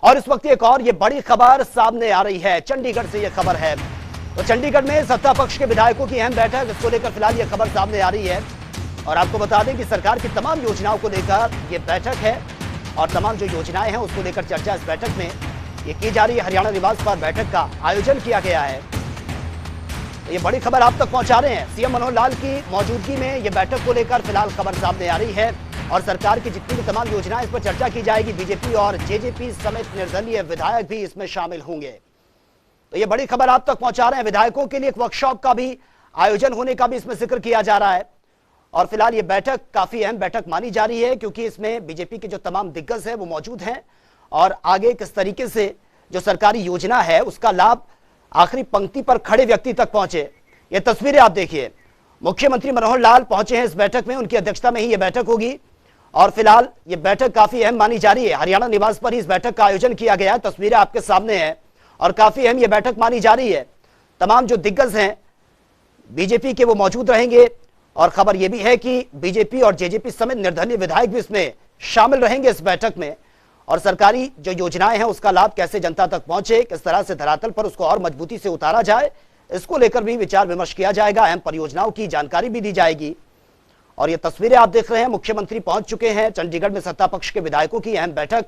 और इस वक्त एक और ये बड़ी खबर सामने आ रही है, चंडीगढ़ से ये खबर है। तो चंडीगढ़ में सत्ता पक्ष के विधायकों की अहम बैठक, इसको लेकर फिलहाल ये खबर सामने आ रही है। और आपको बता दें कि सरकार की तमाम योजनाओं को लेकर ये बैठक है और तमाम जो योजनाएं हैं उसको लेकर चर्चा इस बैठक में ये की जा रही है। हरियाणा निवास पर बैठक का आयोजन किया गया है। ये बड़ी खबर आप तक पहुंचा रहे हैं। सीएम मनोहर लाल की मौजूदगी में ये बैठक को लेकर फिलहाल खबर सामने आ रही है और सरकार की जितनी भी तमाम योजनाएं इस पर चर्चा की जाएगी। बीजेपी और जेजेपी समेत निर्दलीय विधायक भी इसमें शामिल होंगे। तो ये बड़ी खबर आप तक पहुंचा रहे हैं। विधायकों के लिए एक वर्कशॉप का भी आयोजन होने का भी इसमें जिक्र किया जा रहा है और फिलहाल ये बैठक काफी अहम बैठक मानी जा रही है क्योंकि इसमें बीजेपी के जो तमाम दिग्गज है वो मौजूद हैं और आगे किस तरीके से जो सरकारी योजना है उसका लाभ आखिरी पंक्ति पर खड़े व्यक्ति तक पहुंचे। ये तस्वीरें आप देखिए, मुख्यमंत्री मनोहर लाल पहुंचे हैं इस बैठक में, उनकी अध्यक्षता में ही यह बैठक होगी और फिलहाल ये बैठक काफी अहम मानी जा रही है। हरियाणा निवास पर ही इस बैठक का आयोजन किया गया है। तस्वीरें आपके सामने हैं और काफी अहम ये बैठक मानी जा रही है। तमाम जो दिग्गज हैं बीजेपी के वो मौजूद रहेंगे और खबर यह भी है कि बीजेपी और जेजेपी समेत निर्दलीय विधायक भी इसमें शामिल रहेंगे इस बैठक में और सरकारी जो योजनाएं हैं उसका लाभ कैसे जनता तक पहुंचे, किस तरह से धरातल पर उसको और मजबूती से उतारा जाए, इसको लेकर भी विचार विमर्श किया जाएगा। अहम परियोजनाओं की जानकारी भी दी जाएगी और ये तस्वीरें आप देख रहे हैं, मुख्यमंत्री पहुंच चुके हैं। चंडीगढ़ में सत्ता पक्ष के विधायकों की अहम बैठक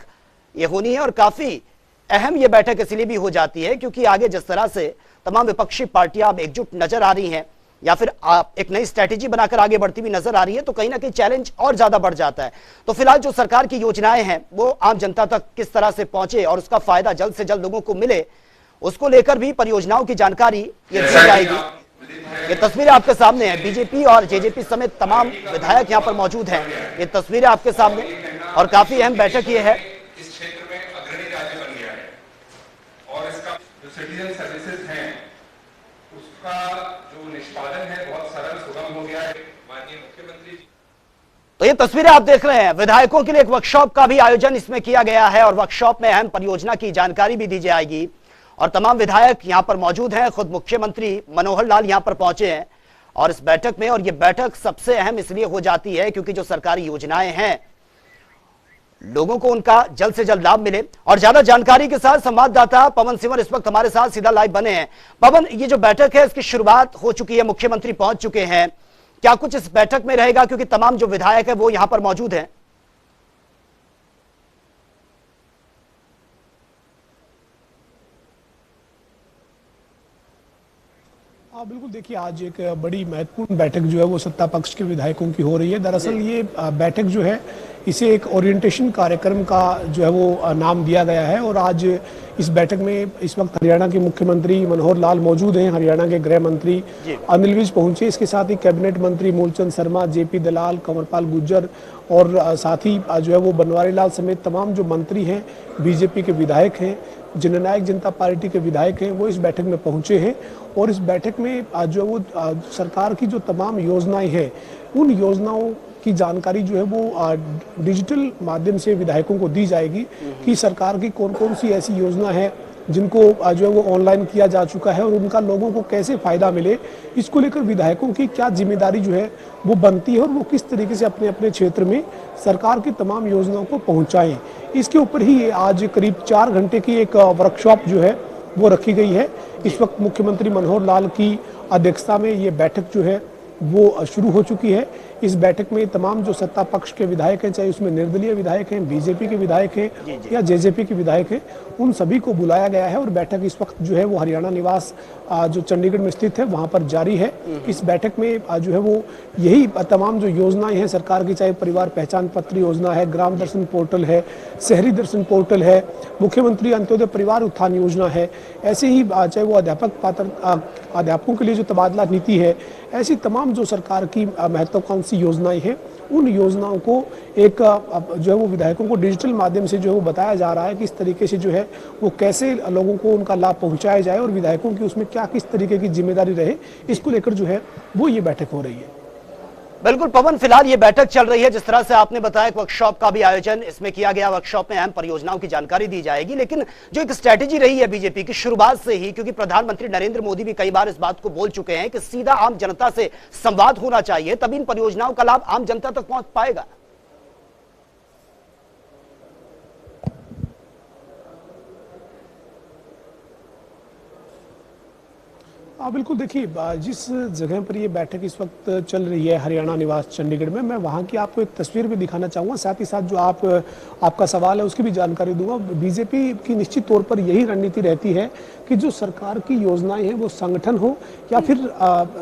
ये होनी है और काफी अहम ये बैठक इसलिए भी हो जाती है क्योंकि आगे जिस तरह से तमाम विपक्षी पार्टियां अब एकजुट नजर आ रही हैं या फिर एक नई स्ट्रेटेजी बनाकर आगे बढ़ती हुई नजर आ रही है तो कहीं ना कहीं चैलेंज और ज्यादा बढ़ जाता है। तो फिलहाल जो सरकार की योजनाएं हैं वो आम जनता तक किस तरह से पहुंचे और उसका फायदा जल्द से जल्द लोगों को मिले, उसको लेकर भी परियोजनाओं की जानकारी ये दी जाएगी। ये तस्वीरें आपके सामने है, बीजेपी और जेजेपी समेत तमाम विधायक यहाँ पर मौजूद हैं। ये तस्वीरें आपके सामने और काफी अहम बैठक ये है। इस क्षेत्र में अग्रणी राज्य बन गया है और इसका जो सिटीजन सर्विसेज है उसका जो निष्पादन है बहुत सरल सुगम हो गया है। माननीय मुख्यमंत्री जी, तो ये तस्वीरें आप देख रहे हैं, विधायकों के लिए एक वर्कशॉप का भी आयोजन इसमें किया गया है और वर्कशॉप में अहम परियोजना की जानकारी भी दी जाएगी और तमाम विधायक यहां पर मौजूद हैं। खुद मुख्यमंत्री मनोहर लाल यहां पर पहुंचे हैं और इस बैठक में, और ये बैठक सबसे अहम इसलिए हो जाती है क्योंकि जो सरकारी योजनाएं हैं लोगों को उनका जल्द से जल्द लाभ मिले। और ज्यादा जानकारी के साथ संवाददाता पवन सिंवर इस वक्त हमारे साथ सीधा लाइव बने हैं। पवन, ये जो बैठक है इसकी शुरुआत हो चुकी है, मुख्यमंत्री पहुंच चुके हैं, क्या कुछ इस बैठक में रहेगा क्योंकि तमाम जो विधायक है वो यहां पर मौजूद हैं? हाँ बिल्कुल, देखिए आज एक बड़ी महत्वपूर्ण बैठक जो है वो सत्ता पक्ष के विधायकों की हो रही है। दरअसल ये बैठक जो है इसे एक ओरिएंटेशन कार्यक्रम का जो है वो नाम दिया गया है और आज इस बैठक में इस वक्त हरियाणा के मुख्यमंत्री मनोहर लाल मौजूद हैं, हरियाणा के गृह मंत्री अनिल विज पहुंचे, इसके साथ ही कैबिनेट मंत्री मूलचंद शर्मा, जेपी दलाल, कंवरपाल गुर्जर और साथ ही जो है वो बनवारी लाल समेत तमाम जो मंत्री हैं, बीजेपी के विधायक हैं, जननायक जनता पार्टी के विधायक हैं, वो इस बैठक में पहुंचे हैं और इस बैठक में जो वो सरकार की जो तमाम योजनाएं हैं उन योजनाओं की जानकारी जो है वो डिजिटल माध्यम से विधायकों को दी जाएगी कि सरकार की कौन कौन सी ऐसी योजना है जिनको जो है वो ऑनलाइन किया जा चुका है और उनका लोगों को कैसे फायदा मिले, इसको लेकर विधायकों की क्या जिम्मेदारी जो है वो बनती है और वो किस तरीके से अपने अपने क्षेत्र में सरकार की तमाम योजनाओं को पहुंचाएं। इसके ऊपर ही आज करीब 4 घंटे की एक वर्कशॉप जो है वो रखी गई है। इस वक्त मुख्यमंत्री मनोहर लाल की अध्यक्षता में ये बैठक जो है वो शुरू हो चुकी है। इस बैठक में तमाम जो सत्ता पक्ष के विधायक हैं, चाहे उसमें निर्दलीय विधायक हैं, बीजेपी के विधायक हैं या जेजेपी के विधायक हैं, उन सभी को बुलाया गया है और बैठक इस वक्त जो है वो हरियाणा निवास जो चंडीगढ़ में स्थित है वहां पर जारी है। इस बैठक में जो है वो यही तमाम जो योजनाएं हैं सरकार की, चाहे परिवार पहचान पत्र योजना है, ग्राम दर्शन पोर्टल है, शहरी दर्शन पोर्टल है, मुख्यमंत्री अंत्योदय परिवार उत्थान योजना है, ऐसे ही चाहे वो अध्यापकों के लिए जो तबादला नीति है, ऐसी तमाम जो सरकार की महत्वाकांक्षी योजनाएं हैं उन योजनाओं को एक जो है वो विधायकों को डिजिटल माध्यम से जो है वो बताया जा रहा है कि इस तरीके से जो है वो कैसे लोगों को उनका लाभ पहुंचाया जाए और विधायकों की उसमें क्या किस तरीके की जिम्मेदारी रहे, इसको लेकर जो है वो ये बैठक हो रही है। बिल्कुल पवन, फिलहाल ये बैठक चल रही है, जिस तरह से आपने बताया वर्कशॉप का भी आयोजन इसमें किया गया। वर्कशॉप में अहम परियोजनाओं की जानकारी दी जाएगी, लेकिन जो एक स्ट्रेटेजी रही है बीजेपी की शुरुआत से ही, क्योंकि प्रधानमंत्री नरेंद्र मोदी भी कई बार इस बात को बोल चुके हैं कि सीधा आम जनता से संवाद होना चाहिए, तभी इन परियोजनाओं का लाभ आम जनता तक पहुंच पाएगा। बिल्कुल देखिए, जिस जगह पर ये बैठक इस वक्त चल रही है हरियाणा निवास चंडीगढ़ में, मैं वहाँ की आपको एक तस्वीर भी दिखाना चाहूँगा, साथ ही साथ जो आपका सवाल है उसकी भी जानकारी दूंगा। बीजेपी की निश्चित तौर पर यही रणनीति रहती है कि जो सरकार की योजनाएं हैं वो संगठन हो या फिर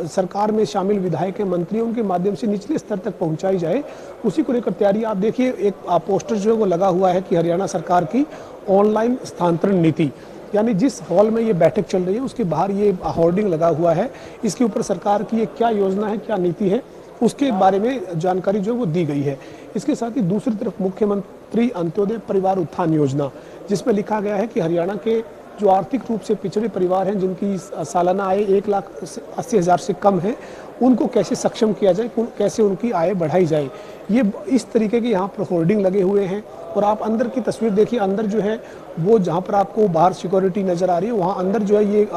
सरकार में शामिल विधायक मंत्रियों के माध्यम से निचले स्तर तक पहुँचाई जाए, उसी को लेकर तैयारी। आप देखिए, एक पोस्टर जो है वो लगा हुआ है कि हरियाणा सरकार की ऑनलाइन स्थानांतरण नीति, यानी जिस हॉल में ये बैठक चल रही है उसके बाहर ये होर्डिंग लगा हुआ है। इसके ऊपर सरकार की ये क्या योजना है, क्या नीति है, उसके बारे में जानकारी जो है वो दी गई है। इसके साथ ही दूसरी तरफ मुख्यमंत्री अंत्योदय परिवार उत्थान योजना, जिसमें लिखा गया है कि हरियाणा के जो आर्थिक रूप से पिछड़े परिवार हैं, जिनकी सालाना आय 1,80,000 से कम है, उनको कैसे सक्षम किया जाए, कैसे उनकी आय बढ़ाई जाए। ये इस तरीके के यहाँ पर होर्डिंग लगे हुए हैं। और आप अंदर की तस्वीर देखिए, अंदर जो है वो जहाँ पर आपको बाहर सिक्योरिटी नजर आ रही है, वहाँ अंदर जो है ये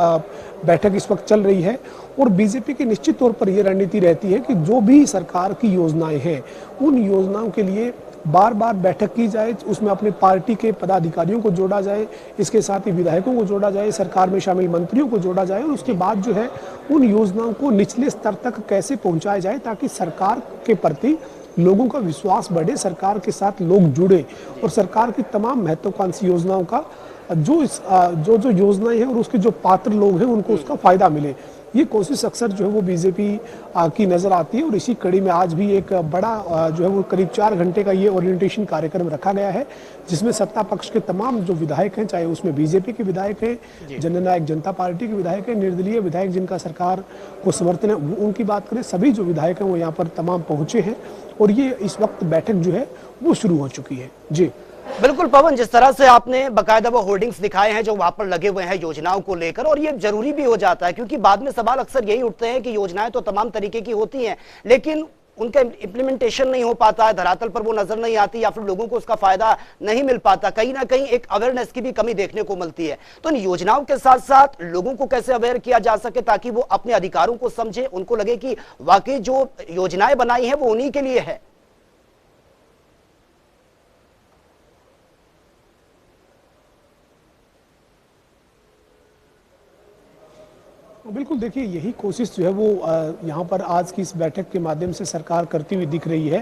बैठक इस वक्त चल रही है। और बीजेपी की निश्चित तौर पर ये रणनीति रहती है कि जो भी सरकार की योजनाएं हैं, उन योजनाओं के लिए बार बार बैठक की जाए, उसमें अपने पार्टी के पदाधिकारियों को जोड़ा जाए, इसके साथ ही विधायकों को जोड़ा जाए, सरकार में शामिल मंत्रियों को जोड़ा जाए, और उसके बाद जो है उन योजनाओं को निचले स्तर तक कैसे पहुंचाया जाए ताकि सरकार के प्रति लोगों का विश्वास बढ़े, सरकार के साथ लोग जुड़े और सरकार की तमाम महत्वाकांक्षी योजनाओं का जो योजनाएं हैं और उसके जो पात्र लोग हैं उनको उसका फायदा मिले। ये कोशिश अक्सर जो है वो बीजेपी की नजर आती है। और इसी कड़ी में आज भी एक बड़ा जो है वो करीब 4 घंटे का ये ओरिएंटेशन कार्यक्रम रखा गया है, जिसमें सत्ता पक्ष के तमाम जो विधायक हैं, चाहे उसमें बीजेपी के विधायक हैं, जननायक जनता पार्टी के विधायक हैं, निर्दलीय विधायक जिनका सरकार को समर्थन है, उनकी बात करें, सभी जो विधायक हैं वो यहाँ पर तमाम पहुंचे हैं। और ये इस वक्त बैठक जो है वो शुरू हो चुकी है। जी बिल्कुल पवन, जिस तरह से आपने बकायदा वो होर्डिंग्स दिखाए हैं जो वहां पर लगे हुए हैं योजनाओं को लेकर, और ये जरूरी भी हो जाता है क्योंकि बाद में सवाल अक्सर यही उठते हैं कि योजनाएं तो तमाम तरीके की होती हैं लेकिन उनका इम्प्लीमेंटेशन नहीं हो पाता है, धरातल पर वो नजर नहीं आती या फिर लोगों को उसका फायदा नहीं मिल पाता। कहीं ना कहीं एक अवेयरनेस की भी कमी देखने को मिलती है। तो इन योजनाओं के साथ साथ लोगों को कैसे अवेयर किया जा सके ताकि वो अपने अधिकारों को समझे, उनको लगे कि वाकई जो योजनाएं बनाई हैं वो उन्हीं के लिए है। बिल्कुल देखिए, यही कोशिश जो है वो यहाँ पर आज की इस बैठक के माध्यम से सरकार करती हुई दिख रही है।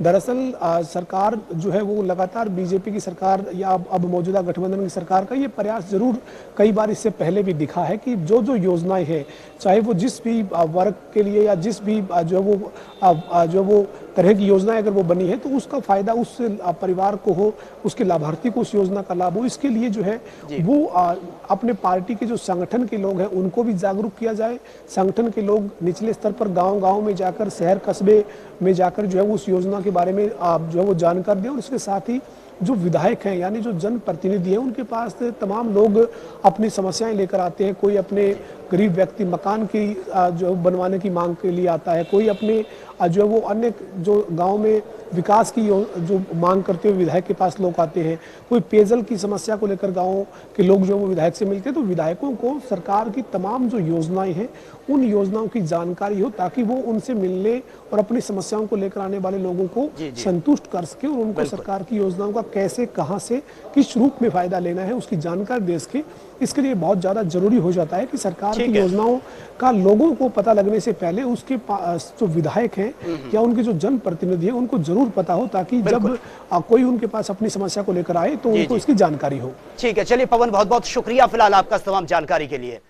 दरअसल सरकार जो है वो लगातार बीजेपी की सरकार या अब मौजूदा गठबंधन की सरकार का ये प्रयास जरूर कई बार इससे पहले भी दिखा है कि जो योजनाएं हैं, चाहे वो जिस भी वर्ग के लिए या जिस भी जो वो तरह की योजनाएं अगर वो बनी है तो उसका फायदा उस परिवार को हो, उसके लाभार्थी को उस योजना का लाभ हो। इसके लिए जो है वो अपने पार्टी के जो संगठन के लोग हैं उनको भी जागरूक किया जाए। संगठन के लोग निचले स्तर पर गांव-गांव में जाकर, शहर कस्बे में जाकर जो है उस योजना के बारे में जो है वो जानकारी दें। और इसके साथ ही जो विधायक हैं यानी जो जनप्रतिनिधि हैं, उनके पास तमाम लोग अपनी समस्याएं लेकर आते हैं। कोई अपने गरीब व्यक्ति मकान की जो बनवाने की मांग के लिए आता है, कोई अपने जो है वो अन्य जो गांव में विकास की जो मांग करते हुए विधायक के पास लोग आते हैं, कोई पेयजल की समस्या को लेकर गाँव के लोग जो है वो विधायक से मिलते हैं। तो विधायकों को सरकार की तमाम जो योजनाएं हैं उन योजनाओं की जानकारी हो ताकि वो उनसे मिलने और अपनी समस्याओं को लेकर आने वाले लोगों को संतुष्ट कर सके और उनको सरकार की योजनाओं का कैसे, कहां से, किस रूप में फायदा लेना है उसकी जानकारी दे सके। इसके लिए बहुत ज्यादा जरूरी हो जाता है कि सरकार की योजनाओं का लोगों को पता लगने से पहले उसके जो विधायक हैं या उनके जो जनप्रतिनिधि हैं उनको जरूर पता हो, ताकि जब कोई उनके पास अपनी समस्या को लेकर आए तो उनको इसकी जानकारी हो। ठीक है, चलिए पवन, बहुत बहुत शुक्रिया फिलहाल आपका तमाम जानकारी के लिए।